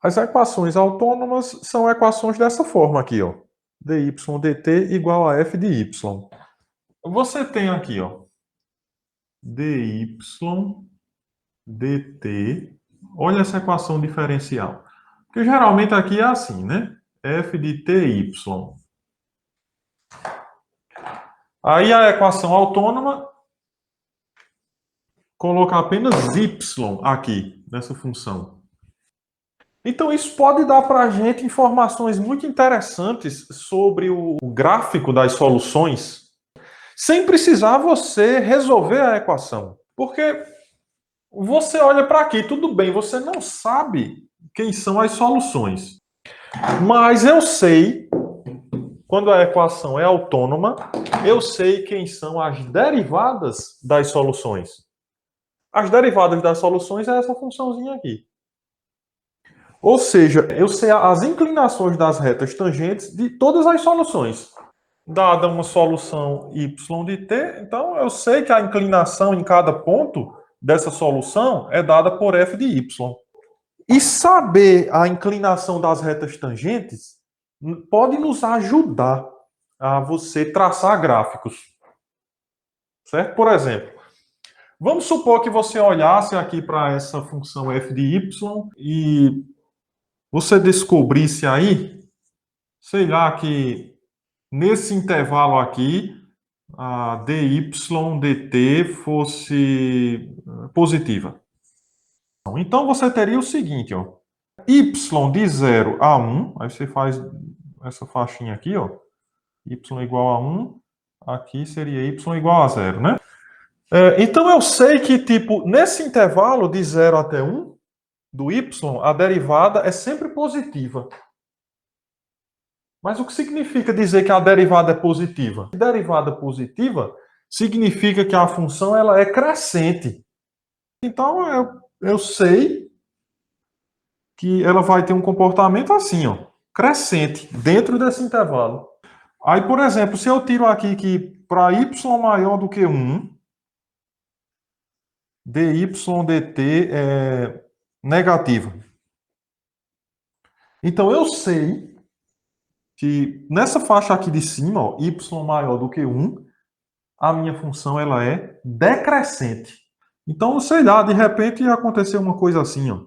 As equações autônomas são equações dessa forma aqui, ó. dy dt igual a f de y. Você tem aqui, ó, dy dt. Olha essa equação diferencial. Porque geralmente aqui é assim, né? F de ty. Aí a equação autônoma coloca apenas y aqui, nessa função. Então isso pode dar para a gente informações muito interessantes sobre o gráfico das soluções, sem precisar você resolver a equação. Porque você olha para aqui, tudo bem, você não sabe quem são as soluções. Mas eu sei, quando a equação é autônoma, eu sei quem são as derivadas das soluções. As derivadas das soluções é essa funçãozinha aqui. Ou seja, eu sei as inclinações das retas tangentes de todas as soluções. Dada uma solução y de t, então eu sei que a inclinação em cada ponto dessa solução é dada por f de y. E saber a inclinação das retas tangentes pode nos ajudar a você traçar gráficos. Certo? Por exemplo, vamos supor que você olhasse aqui para essa função f de y e você descobrisse aí, sei lá, que nesse intervalo aqui, a dy dt fosse positiva. Então você teria o seguinte, ó, y de 0 a 1, aí você faz essa faixinha aqui, ó, y igual a 1, aqui seria y igual a 0, né? Então eu sei que, tipo, nesse intervalo de 0 até 1, do y, a derivada é sempre positiva. Mas o que significa dizer que a derivada é positiva? Derivada positiva significa que a função ela é crescente. Então eu sei que ela vai ter um comportamento assim, ó, crescente, dentro desse intervalo. Aí, por exemplo, se eu tiro aqui que para y maior do que 1, dy dt é negativa. Então eu sei que nessa faixa aqui de cima, ó, y maior do que 1, a minha função ela é decrescente. Então, sei lá, de repente aconteceu uma coisa assim, ó.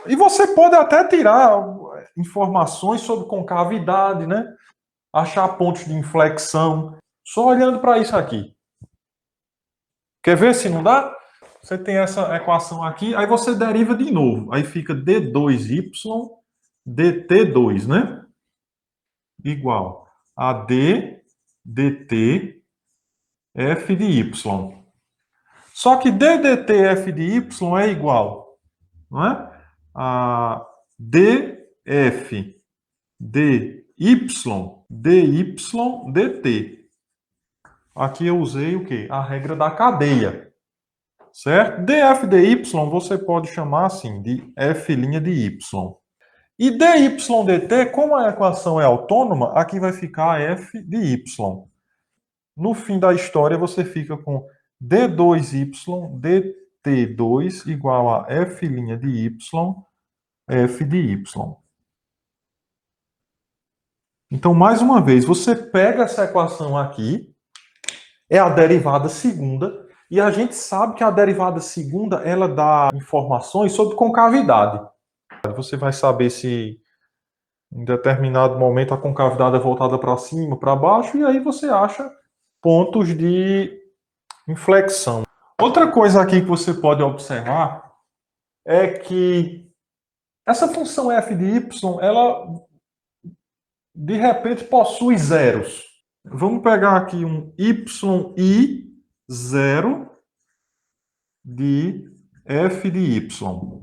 E você pode até tirar informações sobre concavidade, né? Achar pontos de inflexão, só olhando para isso aqui. Quer ver se não dá? Você tem essa equação aqui, aí você deriva de novo. Aí fica d2y dt2, né? Igual a d dt f de y. Só que d dt f de y é igual, não é? A df dy dy dt. Aqui eu usei o quê? A regra da cadeia. Certo? df dy você pode chamar assim de f' de y. E dy dt, como a equação é autônoma, aqui vai ficar f de y. No fim da história, você fica com d2y dt2 igual a f' de y, f de y. Então, mais uma vez, você pega essa equação aqui, é a derivada segunda, e a gente sabe que a derivada segunda ela dá informações sobre concavidade. Você vai saber se em determinado momento a concavidade é voltada para cima, para baixo, e aí você acha pontos de inflexão. Outra coisa aqui que você pode observar é que essa função f de y, ela de repente possui zeros. Vamos pegar aqui um yi 0 de f de y.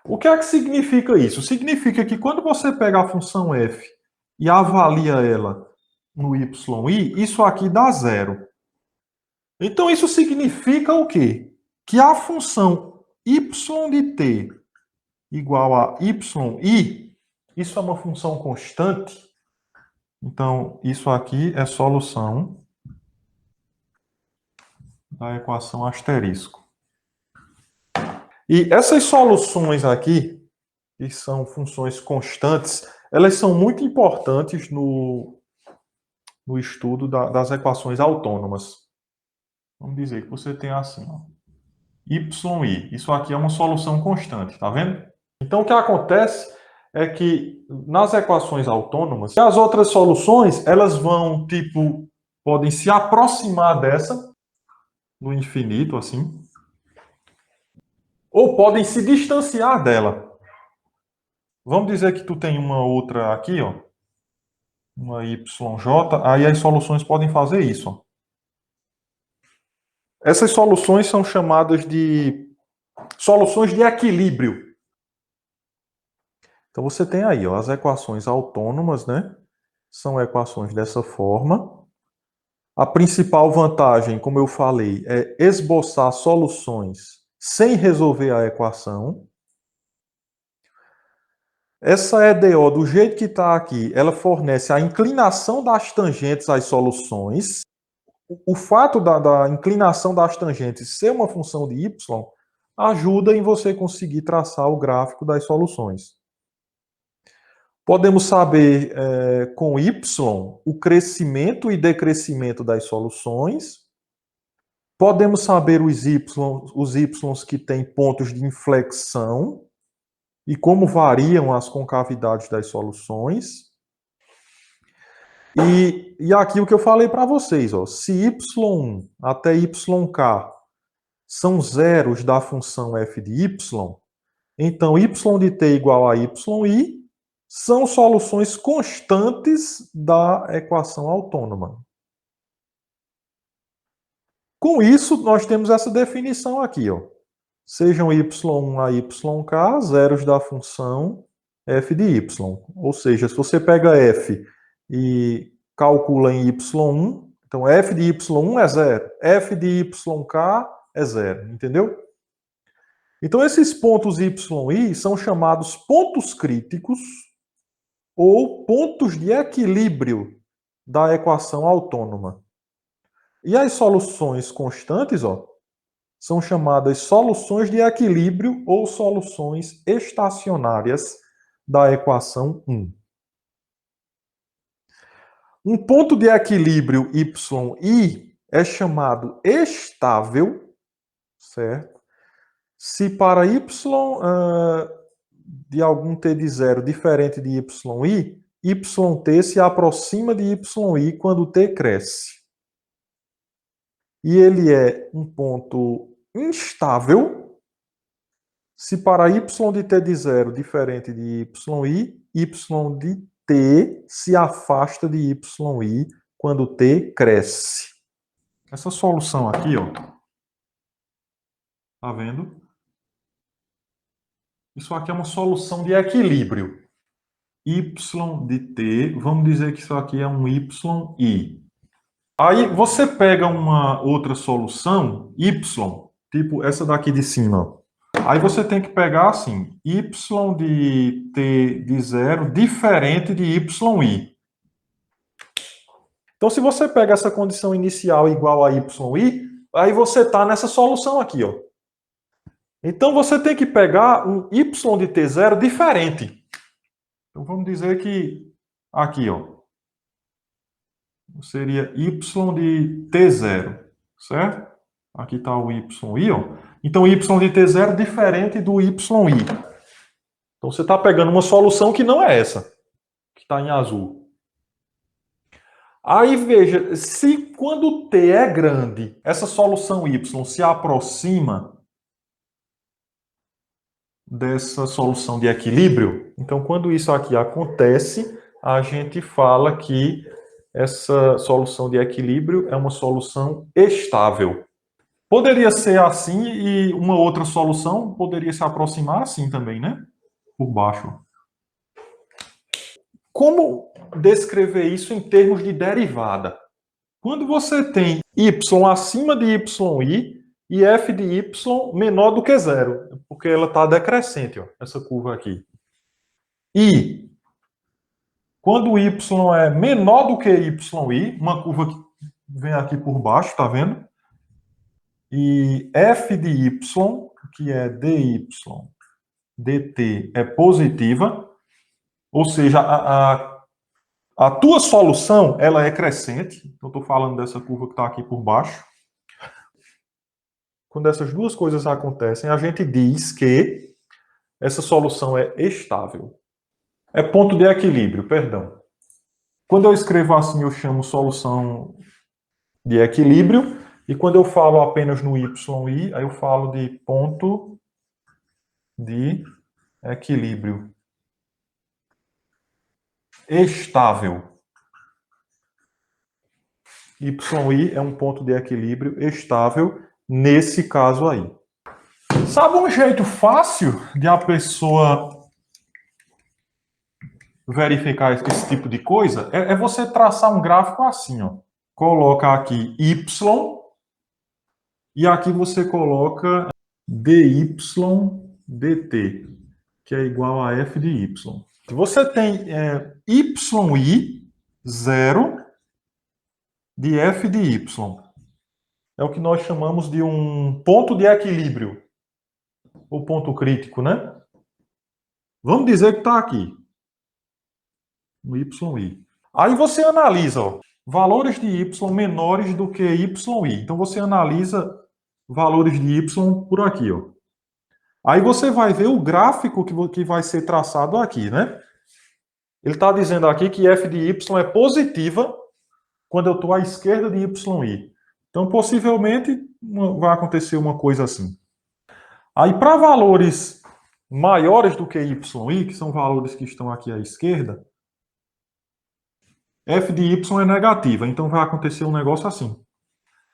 O que é que significa isso? Significa que quando você pega a função f e avalia ela no yi, isso aqui dá zero. Então isso significa o quê? Que a função y de t igual a yi, isso é uma função constante. Então isso aqui é solução da equação asterisco. E essas soluções aqui, que são funções constantes, elas são muito importantes no estudo das equações autônomas. Vamos dizer que você tem assim, ó, YI. Isso aqui é uma solução constante, tá vendo? Então, o que acontece é que nas equações autônomas, as outras soluções, elas vão, tipo, podem se aproximar dessa no infinito, assim, ou podem se distanciar dela. Vamos dizer que tu tem uma outra aqui, ó, uma YJ, aí as soluções podem fazer isso, ó. Essas soluções são chamadas de soluções de equilíbrio. Então você tem aí, ó, as equações autônomas, né? São equações dessa forma. A principal vantagem, como eu falei, é esboçar soluções sem resolver a equação. Essa EDO, do jeito que está aqui, ela fornece a inclinação das tangentes às soluções. O fato da inclinação das tangentes ser uma função de y ajuda em você conseguir traçar o gráfico das soluções. Podemos saber com y o crescimento e decrescimento das soluções. Podemos saber os y que têm pontos de inflexão e como variam as concavidades das soluções. E aqui o que eu falei para vocês, ó, se y1 até yk são zeros da função f de y, então y de t igual a yi são soluções constantes da equação autônoma. Com isso, nós temos essa definição aqui, ó. Sejam y1 a yk zeros da função f de y. Ou seja, se você pega f e calcula em y1, então f de y1 é zero, f de yk é zero, entendeu? Então esses pontos y e i são chamados pontos críticos ou pontos de equilíbrio da equação autônoma. E as soluções constantes, ó, são chamadas soluções de equilíbrio ou soluções estacionárias da equação 1. Um ponto de equilíbrio yi é chamado estável, certo? Se para y de algum t de zero diferente de yi, yt se aproxima de yi quando t cresce. E ele é um ponto instável se para y de t de zero diferente de y de t se afasta de yi quando t cresce. Essa solução aqui, ó, tá vendo? Isso aqui é uma solução de equilíbrio. Y de t, vamos dizer que isso aqui é um yi. Aí você pega uma outra solução, y, tipo essa daqui de cima. Aí você tem que pegar assim, y de t de zero diferente de yi. Então, se você pega essa condição inicial igual a yi, aí você está nessa solução aqui, ó. Então, você tem que pegar um y de t0 diferente. Então, vamos dizer que aqui, ó, seria y de t0, certo? Aqui está o yi, ó. Então, y de t0 diferente do yi. Então, você está pegando uma solução que não é essa, que está em azul. Aí, veja, se quando t é grande, essa solução y se aproxima dessa solução de equilíbrio, então, quando isso aqui acontece, a gente fala que essa solução de equilíbrio é uma solução estável. Poderia ser assim e uma outra solução poderia se aproximar assim também, né? Por baixo. Como descrever isso em termos de derivada? Quando você tem y acima de yi e f de y menor do que zero, porque ela está decrescente, ó, essa curva aqui. E quando y é menor do que yi, uma curva que vem aqui por baixo, tá vendo? E f de y, que é dy dt é positiva, ou seja, a tua solução ela é crescente. Então, estou falando dessa curva que está aqui por baixo. Quando essas duas coisas acontecem, a gente diz que essa solução é estável. É ponto de equilíbrio, perdão. Quando eu escrevo assim, eu chamo solução de equilíbrio. E quando eu falo apenas no YI, aí eu falo de ponto de equilíbrio estável. YI é um ponto de equilíbrio estável nesse caso aí. Sabe um jeito fácil de a pessoa verificar esse tipo de coisa? É você traçar um gráfico assim, ó. Coloca aqui Y e aqui você coloca dy dt, que é igual a f de y. Você tem yi 0 de f de y. É o que nós chamamos de um ponto de equilíbrio, ou ponto crítico, né? Vamos dizer que está aqui, no yi. Aí você analisa, ó, valores de y menores do que yi. Então você analisa valores de y por aqui, ó. Aí você vai ver o gráfico que vai ser traçado aqui, né? Ele está dizendo aqui que f de y é positiva quando eu estou à esquerda de yi. Então, possivelmente, vai acontecer uma coisa assim. Aí, para valores maiores do que yi, que são valores que estão aqui à esquerda, f de y é negativa. Então, vai acontecer um negócio assim.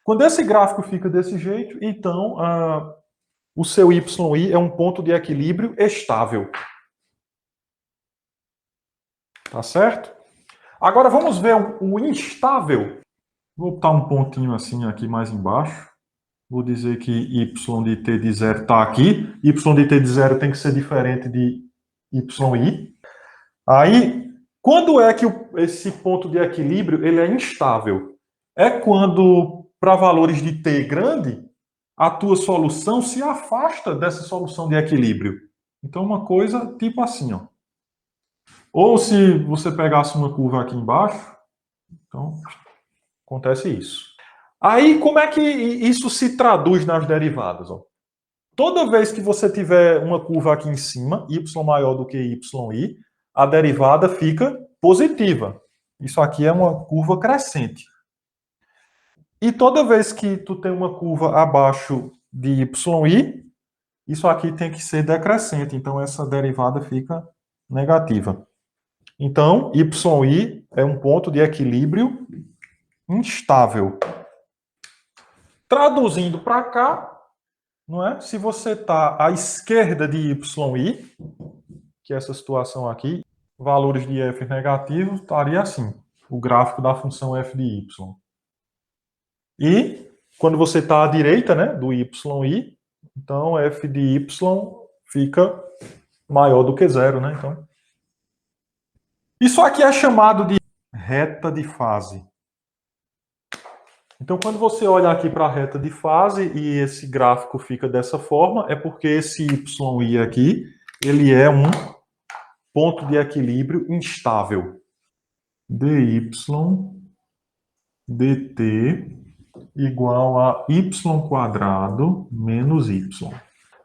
Quando esse gráfico fica desse jeito, então, o seu yi é um ponto de equilíbrio estável. Tá certo? Agora, vamos ver o instável. Vou botar um pontinho assim aqui mais embaixo. Vou dizer que y de t de 0 está aqui. Y de t de 0 tem que ser diferente de yi. Aí, quando é que esse ponto de equilíbrio ele é instável? É quando, para valores de t grande, a tua solução se afasta dessa solução de equilíbrio. Então, uma coisa tipo assim, ó. Ou se você pegasse uma curva aqui embaixo, então acontece isso. Aí, como é que isso se traduz nas derivadas? Ó? Toda vez que você tiver uma curva aqui em cima, y maior do que yi, a derivada fica positiva. Isso aqui é uma curva crescente. E toda vez que tu tem uma curva abaixo de yi, isso aqui tem que ser decrescente. Então, essa derivada fica negativa. Então, yi é um ponto de equilíbrio instável. Traduzindo para cá, não é? Se você está à esquerda de yi, que é essa situação aqui, valores de f negativos, estaria assim, o gráfico da função f de y. E quando você está à direita, né, do yi, então f de y fica maior do que zero, né? Então, isso aqui é chamado de reta de fase. Então, quando você olha aqui para a reta de fase e esse gráfico fica dessa forma, é porque esse yi aqui, ele é um ponto de equilíbrio instável. dy dt igual a y quadrado menos y.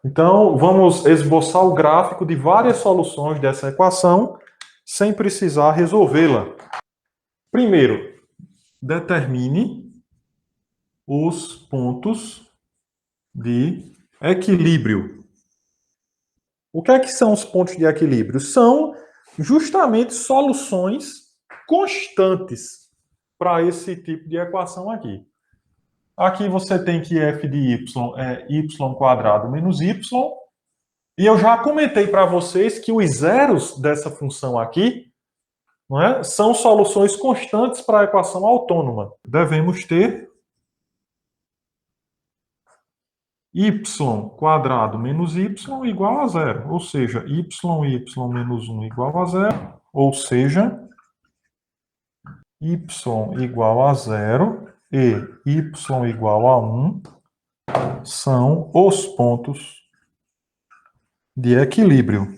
Então, vamos esboçar o gráfico de várias soluções dessa equação sem precisar resolvê-la. Primeiro, determine os pontos de equilíbrio. O que é que são os pontos de equilíbrio? São justamente soluções constantes para esse tipo de equação aqui. Aqui você tem que f de y é y quadrado menos y. E eu já comentei para vocês que os zeros dessa função aqui, não é, são soluções constantes para a equação autônoma. Devemos ter y quadrado menos y igual a zero. Ou seja, y menos 1 igual a zero. Ou seja, y igual a zero e y igual a 1 são os pontos de equilíbrio.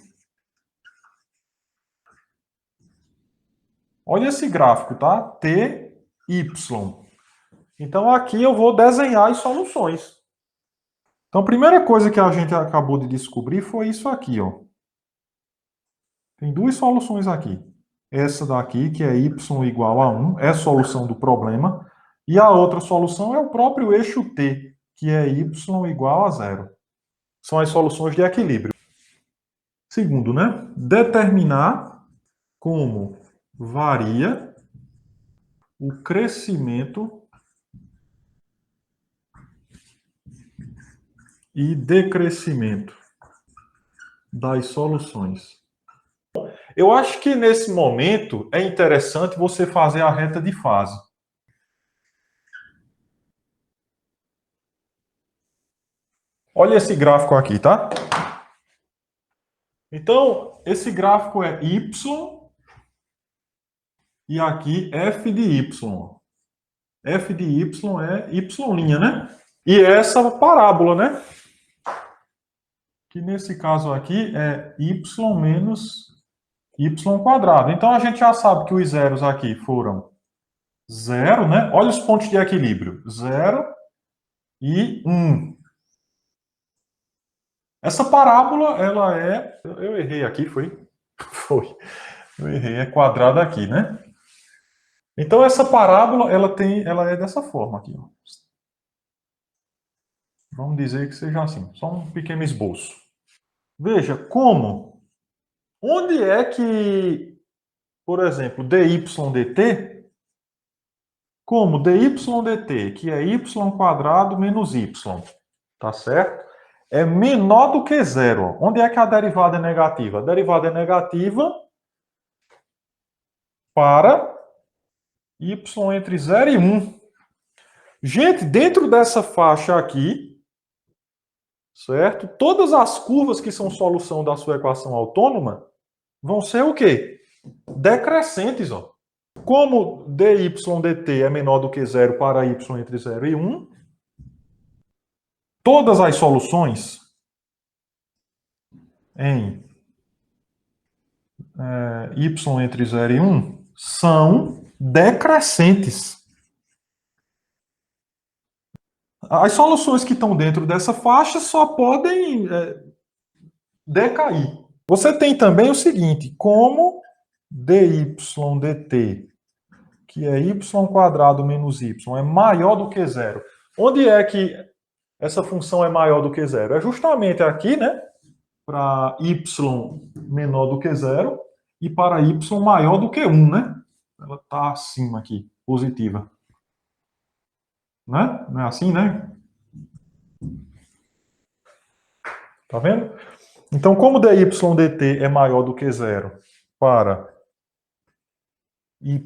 Olha esse gráfico, tá? T, Y. Então aqui eu vou desenhar as soluções. Então a primeira coisa que a gente acabou de descobrir foi isso aqui, ó. Tem duas soluções aqui. Essa daqui, que é y igual a 1, é a solução do problema. E a outra solução é o próprio eixo t, que é y igual a 0. São as soluções de equilíbrio. Segundo, né? Determinar como varia o crescimento e decrescimento das soluções. Eu acho que nesse momento é interessante você fazer a reta de fase. Olha esse gráfico aqui, tá? Então, esse gráfico é y e aqui f de y. F de y é y', né? E essa parábola, né? Que nesse caso aqui é y menos y quadrado. Então a gente já sabe que os zeros aqui foram 0, né? Olha os pontos de equilíbrio. 0 e 1. Essa parábola, ela é... Eu errei aqui, foi? Foi. Eu errei, é quadrada aqui, né? Então essa parábola, ela é dessa forma aqui, ó. Vamos dizer que seja assim, só um pequeno esboço. Veja como, onde é que, por exemplo, dy dt, como dy dt, que é y quadrado menos y, tá certo? É menor do que zero. Onde é que a derivada é negativa? A derivada é negativa para y entre 0 e 1. Gente, dentro dessa faixa aqui, certo? Todas as curvas que são solução da sua equação autônoma vão ser o quê? Decrescentes, ó. Como dy dt é menor do que zero para y entre 0 e 1, todas as soluções em y entre 0 e 1 são decrescentes. As soluções que estão dentro dessa faixa só podem decair. Você tem também o seguinte, como dy dt, que é y quadrado menos y, é maior do que zero. Onde é que essa função é maior do que zero? É justamente aqui, né? Para y menor do que zero e para y maior do que 1, né? Ela está acima aqui, positiva. Né? Não é assim, né? Tá vendo? Então, como dy dt é maior do que zero para y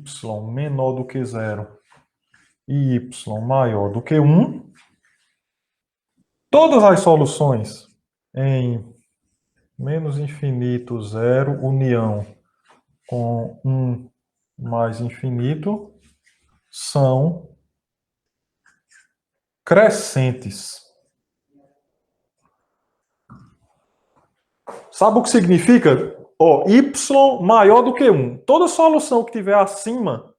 menor do que zero e y maior do que 1, todas as soluções em menos infinito, zero, união com 1 mais infinito são crescentes. Sabe o que significa? Ó, y maior do que 1. Toda solução que tiver acima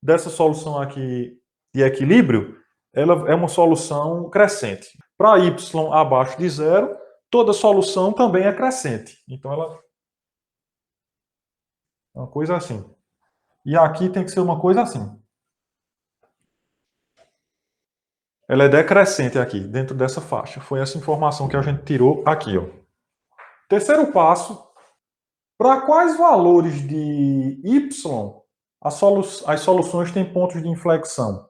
dessa solução aqui de equilíbrio, ela é uma solução crescente. Para y abaixo de zero, toda solução também é crescente. Então ela é uma coisa assim. E aqui tem que ser uma coisa assim. Ela é decrescente aqui, dentro dessa faixa. Foi essa informação que a gente tirou aqui, ó. Terceiro passo. Para quais valores de y as soluções têm pontos de inflexão?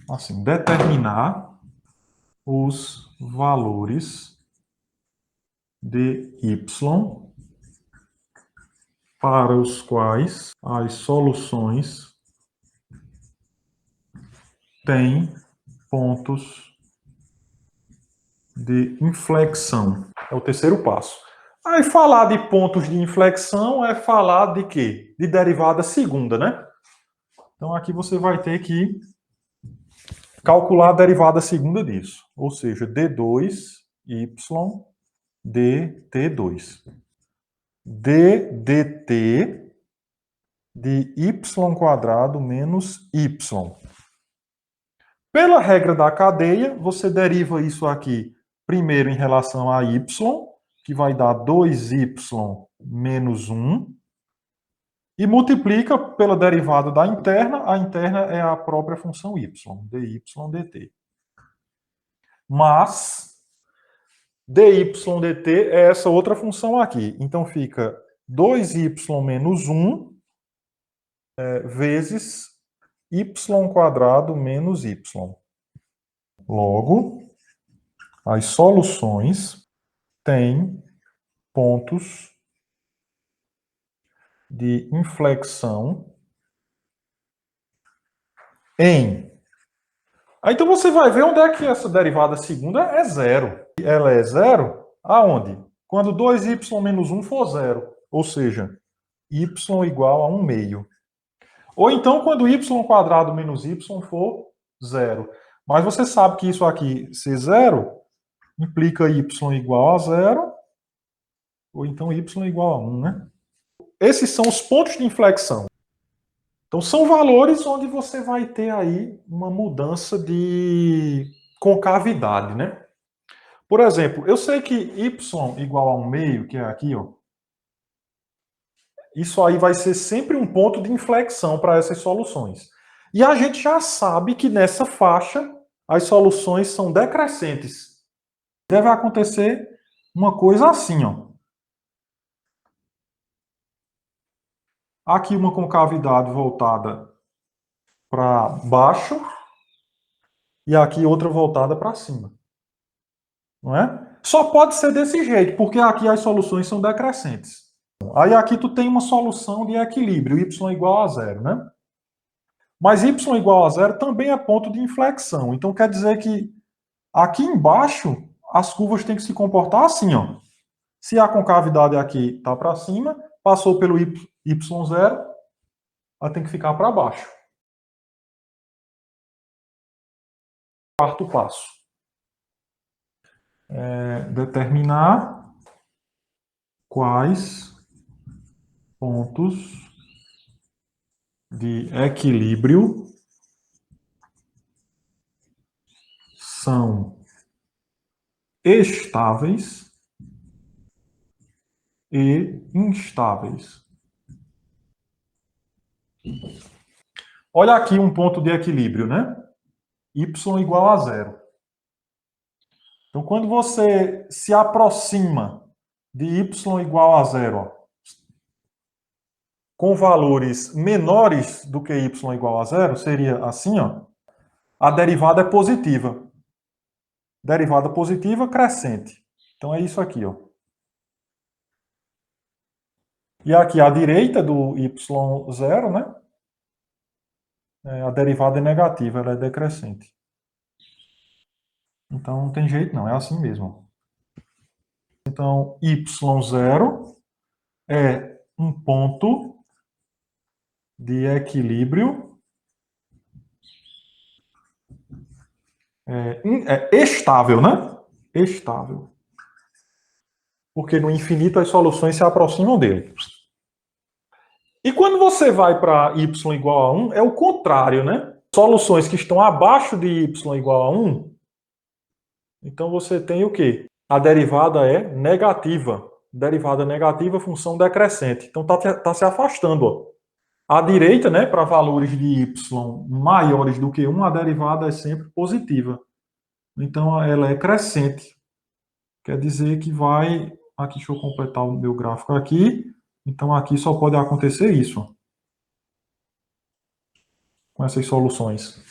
Assim, determinar os valores de y para os quais as soluções têm pontos de inflexão. É o terceiro passo. Aí falar de pontos de inflexão é falar de quê? De derivada segunda, né? Então aqui você vai ter que calcular a derivada segunda disso. Ou seja, d2y dt2. d dt de y² menos y. Pela regra da cadeia, você deriva isso aqui primeiro em relação a y, que vai dar 2y menos 1, e multiplica pela derivada da interna. A interna é a própria função y, dy dt. Mas dy dt é essa outra função aqui. Então fica 2y menos 1 vezes y² menos y. Logo, as soluções têm pontos de inflexão em. Então você vai ver onde é que essa derivada segunda é zero. Ela é zero aonde? Quando 2y menos 1 for zero. Ou seja, y igual a 1 meio. Ou então quando y² menos y for zero. Mas você sabe que isso aqui ser zero implica y igual a zero, ou então y igual a 1, né? Esses são os pontos de inflexão. Então são valores onde você vai ter aí uma mudança de concavidade, né? Por exemplo, eu sei que y igual a 1 meio, que é aqui, ó. Isso aí vai ser sempre um ponto de inflexão para essas soluções. E a gente já sabe que nessa faixa as soluções são decrescentes. Deve acontecer uma coisa assim, ó. Aqui uma concavidade voltada para baixo e aqui outra voltada para cima. Não é? Só pode ser desse jeito, porque aqui as soluções são decrescentes. Aí aqui tu tem uma solução de equilíbrio, y igual a zero, né? Mas y igual a zero também é ponto de inflexão. Então quer dizer que aqui embaixo as curvas têm que se comportar assim, ó. Se a concavidade aqui está para cima, passou pelo y0, ela tem que ficar para baixo. Quarto passo. Determinar quais pontos de equilíbrio são estáveis e instáveis. Olha aqui um ponto de equilíbrio, né? Y igual a zero. Então, quando você se aproxima de y igual a zero, ó, com valores menores do que y igual a zero, seria assim, ó, a derivada é positiva. Derivada positiva crescente. Então é isso aqui, ó. E aqui à direita do y0, né? A derivada é negativa, ela é decrescente. Então não tem jeito não, é assim mesmo. Então y0 é um ponto de equilíbrio estável, né? Estável. Porque no infinito as soluções se aproximam dele. E quando você vai para y igual a 1, é o contrário, né? Soluções que estão abaixo de y igual a 1, então você tem o quê? A derivada é negativa. Derivada negativa, função decrescente. Então tá se afastando, ó. À direita, né, para valores de y maiores do que 1, a derivada é sempre positiva. Então ela é crescente. Quer dizer que vai... Aqui, deixa eu completar o meu gráfico aqui. Então aqui só pode acontecer isso, ó, com essas soluções.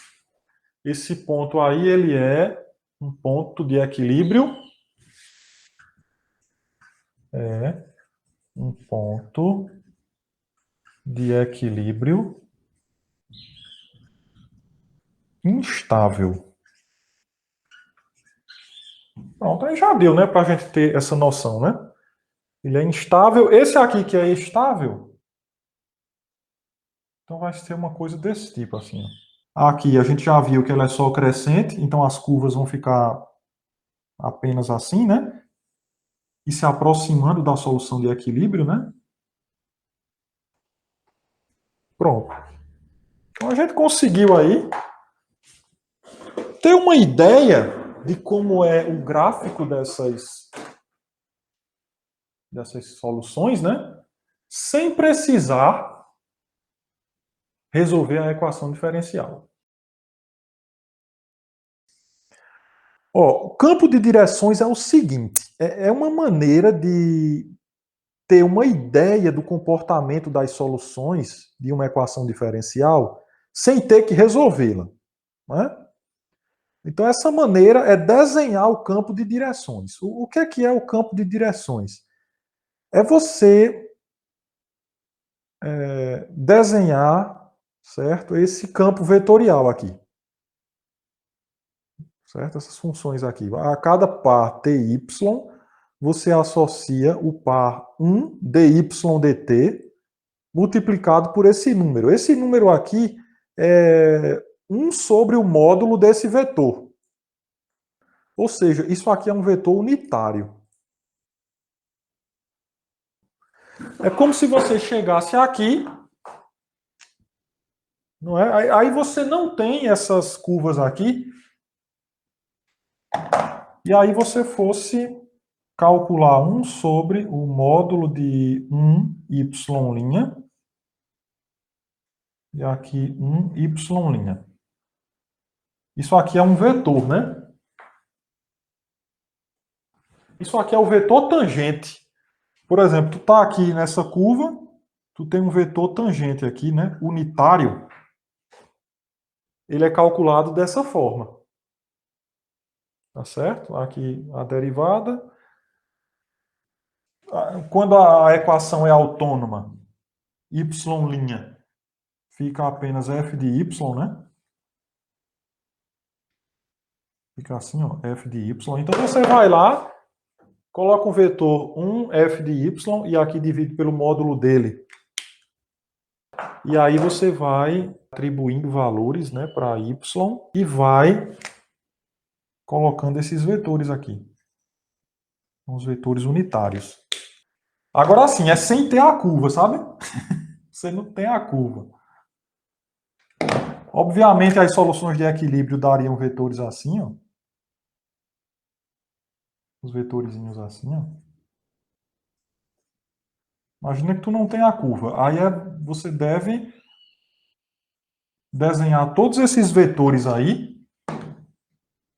Esse ponto aí, ele é um ponto de equilíbrio. É um ponto de equilíbrio instável. Pronto, aí já deu, né, para a gente ter essa noção, né? Ele é instável. Esse aqui que é estável, então vai ser uma coisa desse tipo, assim, ó. Aqui a gente já viu que ela é só crescente, então as curvas vão ficar apenas assim, né? e se aproximando da solução de equilíbrio, né? Pronto. Então a gente conseguiu aí ter uma ideia de como é o gráfico dessas soluções, né? Sem precisar resolver a equação diferencial. Ó, o campo de direções é o seguinte: é uma maneira de ter uma ideia do comportamento das soluções de uma equação diferencial sem ter que resolvê-la, né? Então, essa maneira é desenhar o campo de direções. O que é o campo de direções? É você desenhar, certo, esse campo vetorial aqui. Certo? Essas funções aqui. A cada par ty, você associa o par 1 dy multiplicado por esse número. Esse número aqui é 1 sobre o módulo desse vetor. Ou seja, isso aqui é um vetor unitário. É como se você chegasse aqui, não é? Aí você não tem essas curvas aqui, e aí você fosse calcular 1 sobre o módulo de 1y', e aqui 1y'. Isso aqui é um vetor, né? Isso aqui é o vetor tangente. Por exemplo, tu está aqui nessa curva, tu tem um vetor tangente aqui, né? Unitário. Ele é calculado dessa forma. Tá certo? Aqui a derivada. Quando a equação é autônoma, y' fica apenas f de y, né? Fica assim, ó, f de y. Então você vai lá, coloca o vetor 1 f de y e aqui divide pelo módulo dele. E aí você vai atribuindo valores, né, para y e vai colocando esses vetores aqui. Os vetores unitários. Agora sim, é sem ter a curva, sabe? Você não tem a curva. Obviamente as soluções de equilíbrio dariam vetores assim, ó. Os vetorzinhos assim, ó. Imagina que tu não tem a curva. Aí você deve desenhar todos esses vetores aí.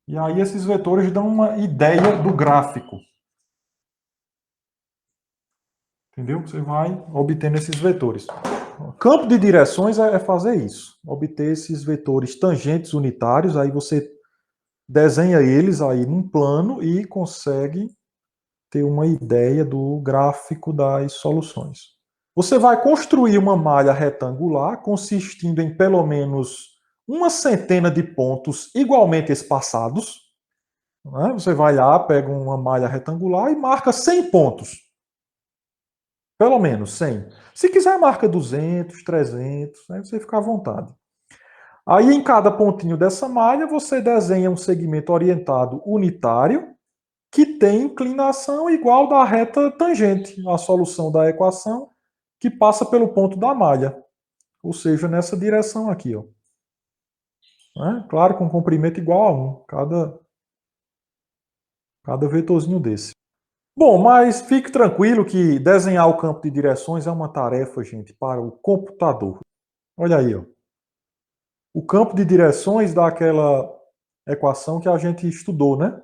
E aí esses vetores dão uma ideia do gráfico. Entendeu? Você vai obtendo esses vetores. O campo de direções é fazer isso. Obter esses vetores tangentes unitários. Aí você desenha eles aí num plano e consegue ter uma ideia do gráfico das soluções. Você vai construir uma malha retangular consistindo em pelo menos uma centena de pontos igualmente espaçados. Né? Você vai lá, pega uma malha retangular e marca 100 pontos. Pelo menos 100. Se quiser, marca 200, 300, aí você fica à vontade. Aí, em cada pontinho dessa malha, você desenha um segmento orientado unitário que tem inclinação igual da reta tangente, a solução da equação que passa pelo ponto da malha, ou seja, nessa direção aqui, ó. Né? Claro, com comprimento igual a 1, cada vetorzinho desse. Bom, mas fique tranquilo que desenhar o campo de direções é uma tarefa, gente, para o computador. Olha aí, ó. O campo de direções dá aquela equação que a gente estudou, né?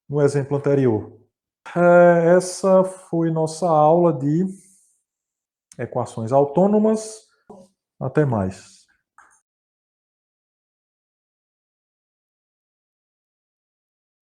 No exemplo anterior. Essa foi nossa aula de equações autônomas. Até mais.